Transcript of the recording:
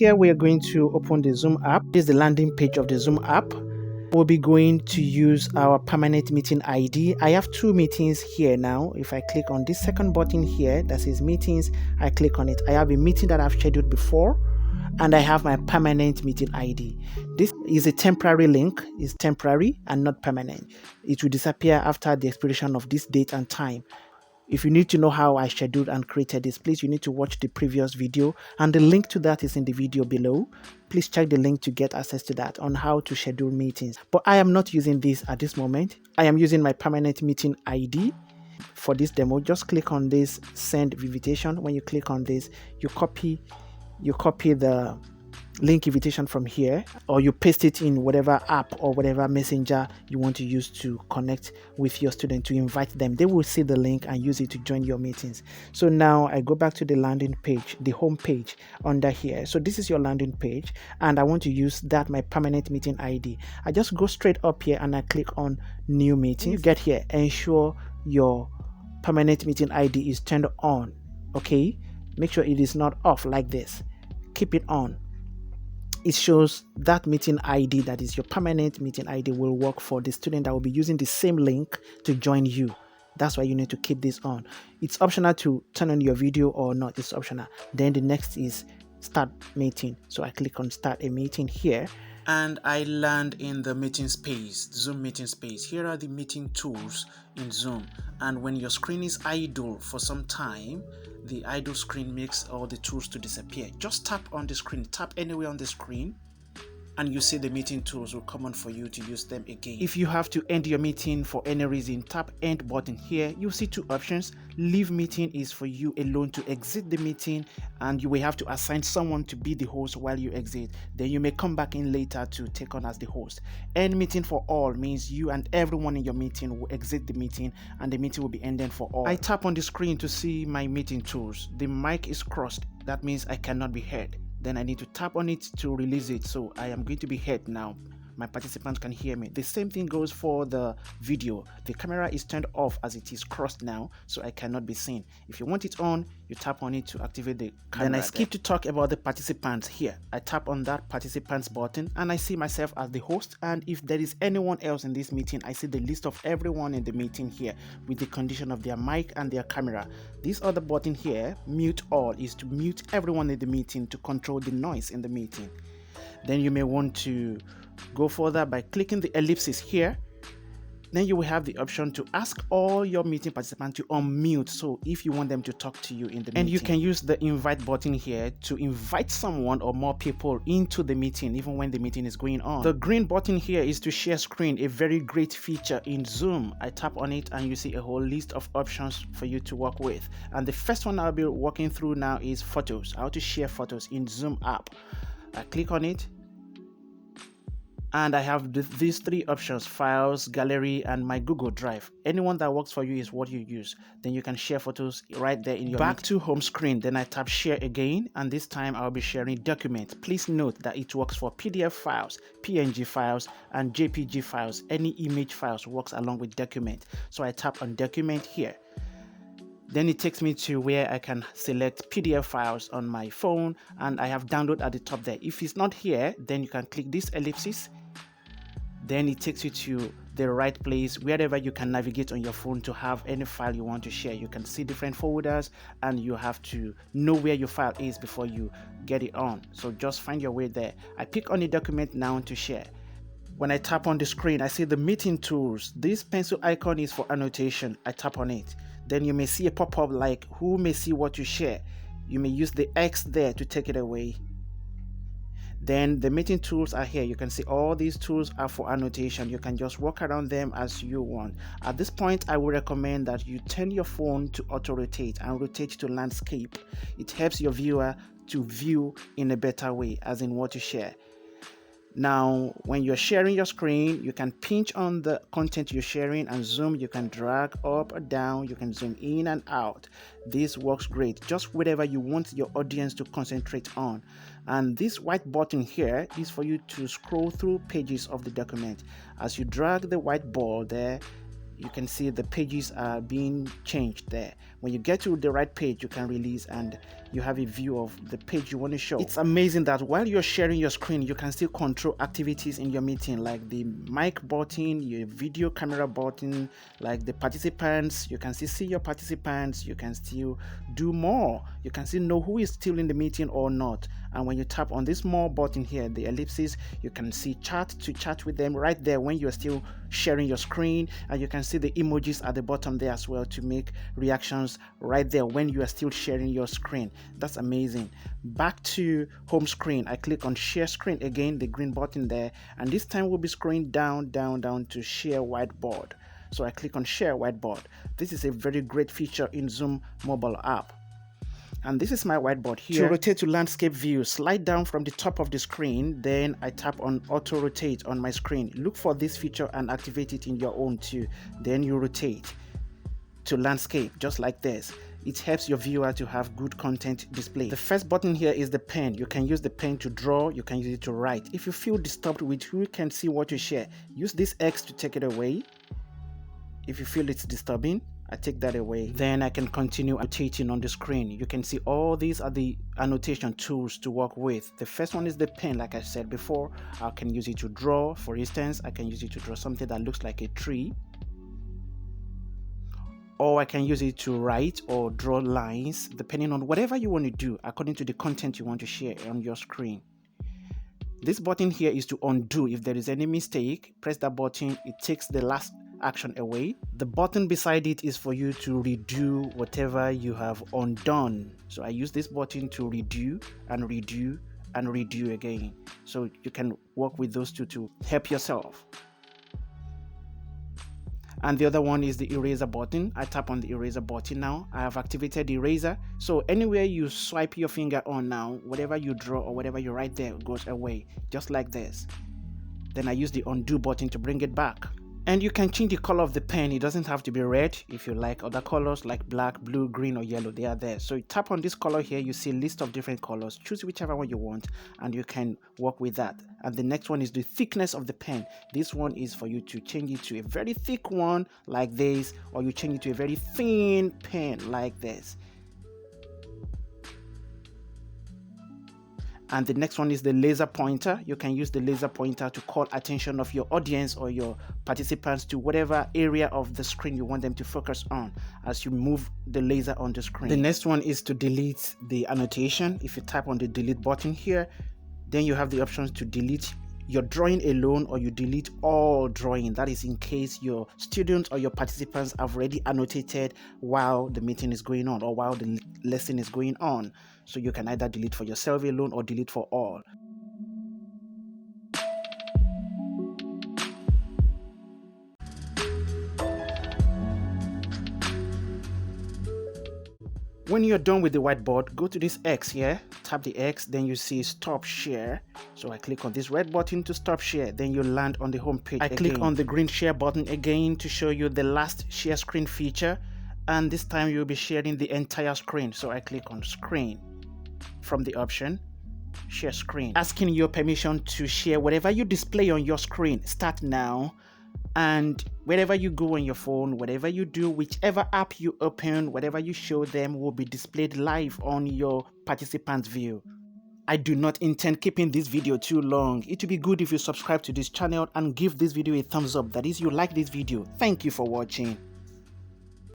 Here we are going to open the Zoom app. This is the landing page of the Zoom app. We'll be going to use our permanent meeting ID. I have two meetings here now. If I click on this second button here that says meetings, I click on it. I have a meeting that I've scheduled before, and I have my permanent meeting ID. This is a temporary link. It's temporary and not permanent. It will disappear after the expiration of this date and time. If you need to know how I scheduled and created this, please, you need to watch the previous video, and the link to that is in the video below. Please check the link to get access to that on how to schedule meetings. But I am not using this at this moment. I am using my permanent meeting ID for this demo. Just click on this send invitation. When you click on this, you copy the link invitation from here, or you paste it in whatever app or whatever messenger you want to use to connect with your student to invite them. They will see the link and use it to join your meetings. So now I go back to the landing page, the home page under here. So this is your landing page, and I want to use that my permanent meeting ID. I just go straight up here and I click on new meeting. You get here, ensure your permanent meeting ID is turned on. Okay, make sure it is not off like this. Keep it on. It shows that meeting ID, that is your permanent meeting ID, will work for the student that will be using the same link to join you. That's why you need to keep this on. It's optional to turn on your video or not. It's optional. Then the next is start meeting. So I click on start a meeting here, and I land in the meeting space, Zoom meeting space. Here are the meeting tools in Zoom. And when your screen is idle for some time, the idle screen makes all the tools to disappear. Just tap on the screen, tap anywhere on the screen, and you see the meeting tools will come on for you to use them again. If you have to end your meeting for any reason, tap end button here. You'll see two options. Leave meeting is for you alone to exit the meeting, and you will have to assign someone to be the host while you exit. Then you may come back in later to take on as the host. End meeting for all means you and everyone in your meeting will exit the meeting, and the meeting will be ended for all. I tap on the screen to see my meeting tools. The mic is crossed. That means I cannot be heard. Then I need to tap on it to release it. So I am going to be heard now. My participants can hear me. The same thing goes for the video. The camera is turned off as it is crossed now, so I cannot be seen. If you want it on, you tap on it to activate the camera. Then I skip to talk about the participants here. I tap on that participants button and I see myself as the host, and if there is anyone else in this meeting, I see the list of everyone in the meeting here with the condition of their mic and their camera. This other button here, mute all, is to mute everyone in the meeting to control the noise in the meeting. Then you may want to go further by clicking the ellipsis here. Then you will have the option to ask all your meeting participants to unmute, so if you want them to talk to you in the meeting. And you can use the invite button here to invite someone or more people into the meeting even when the meeting is going on. The green button here is to share screen, a very great feature in Zoom. I tap on it and you see a whole list of options for you to work with. And the first one I'll be walking through now is photos, how to share photos in Zoom app. I click on it, and I have these three options: files, gallery, and my Google Drive. Anyone that works for you is what you use. Then you can share photos right there in your back to home screen. Then I tap share again, and this time I'll be sharing document. Please note that it works for PDF files, PNG files, and JPG files. Any image files works along with document. So I tap on document here. Then it takes me to where I can select PDF files on my phone, and I have download at the top there. If it's not here, then you can click this ellipsis. Then it takes you to the right place, wherever you can navigate on your phone to have any file you want to share. You can see different folders, and you have to know where your file is before you get it on. So just find your way there. I pick on a document now to share. When I tap on the screen, I see the meeting tools. This pencil icon is for annotation. I tap on it. Then you may see a pop-up like who may see what you share. You may use the X there to take it away. Then the meeting tools are here. You can see all these tools are for annotation. You can just walk around them as you want. At this point, I would recommend that you turn your phone to auto rotate and rotate to landscape. It helps your viewer to view in a better way, as in what you share. Now, when you're sharing your screen, you can pinch on the content you're sharing and zoom. You can drag up or down. You can zoom in and out. This works great. Just whatever you want your audience to concentrate on. And this white button here is for you to scroll through pages of the document. As you drag the white ball there, you can see the pages are being changed there. When you get to the right page, you can release and you have a view of the page you want to show. It's amazing that while you're sharing your screen, you can still control activities in your meeting, like the mic button, your video camera button, like the participants. You can still see your participants. You can still do more. You can still know who is still in the meeting or not. And when you tap on this more button here, the ellipses, you can see chat to chat with them right there when you're still sharing your screen. And you can see the emojis at the bottom there as well to make reactions right there when you are still sharing your screen. That's amazing. Back to home screen, I click on share screen again, the green button there, and this time we'll be scrolling down to share whiteboard. So I click on share whiteboard. This is a very great feature in Zoom mobile app. And this is my whiteboard here. To rotate to landscape view, slide down from the top of the screen, then I tap on auto rotate on my screen. Look for this feature and activate it in your own too. Then you rotate to landscape just like this. It helps your viewer to have good content display. The first button here is the pen. You can use the pen to draw, you can use it to write. If you feel disturbed with who can see what you share, use this X to take it away. If you feel it's disturbing, I take that away. Then I can continue annotating on the screen. You can see all these are the annotation tools to work with. The first one is the pen, like I said before. I can use it to draw. For instance, I can use it to draw something that looks like a tree. Or I can use it to write or draw lines, depending on whatever you want to do, according to the content you want to share on your screen. This button here is to undo. If there is any mistake, press that button. It takes the last action away. The button beside it is for you to redo whatever you have undone. So I use this button to redo and redo and redo again. So you can work with those two to help yourself. And the other one is the eraser button. I tap on the eraser button now. I have activated the eraser. So anywhere you swipe your finger on now, whatever you draw or whatever you write there goes away, just like this. Then I use the undo button to bring it back. And you can change the color of the pen. It doesn't have to be red. If you like other colors like black, blue, green, or yellow, they are there. So you tap on this color here, you see a list of different colors. Choose whichever one you want and you can work with that. And the next one is the thickness of the pen. This one is for you to change it to a very thick one like this, or you change it to a very thin pen like this. And the next one is the laser pointer. You can use the laser pointer to call attention of your audience or your participants to whatever area of the screen you want them to focus on as you move the laser on the screen. The next one is to delete the annotation. If you tap on the delete button here, then you have the options to delete your drawing alone or you delete all drawing. That is in case your students or your participants have already annotated while the meeting is going on or while the lesson is going on. So you can either delete for yourself alone or delete for all. When you're done with the whiteboard, go to this X here, tap the X, then you see stop share. So I click on this red button to stop share, then you land on the home page. I click on the green share button again to show you the last share screen feature, and this time you'll be sharing the entire screen. So I click on screen from the option share screen, asking your permission to share whatever you display on your screen. Start now. And wherever you go on your phone, whatever you do, whichever app you open, whatever you show them will be displayed live on your participants' view. I do not intend keeping this video too long. It would be good if you subscribe to this channel and give this video a thumbs up. That is, you like this video. Thank you for watching.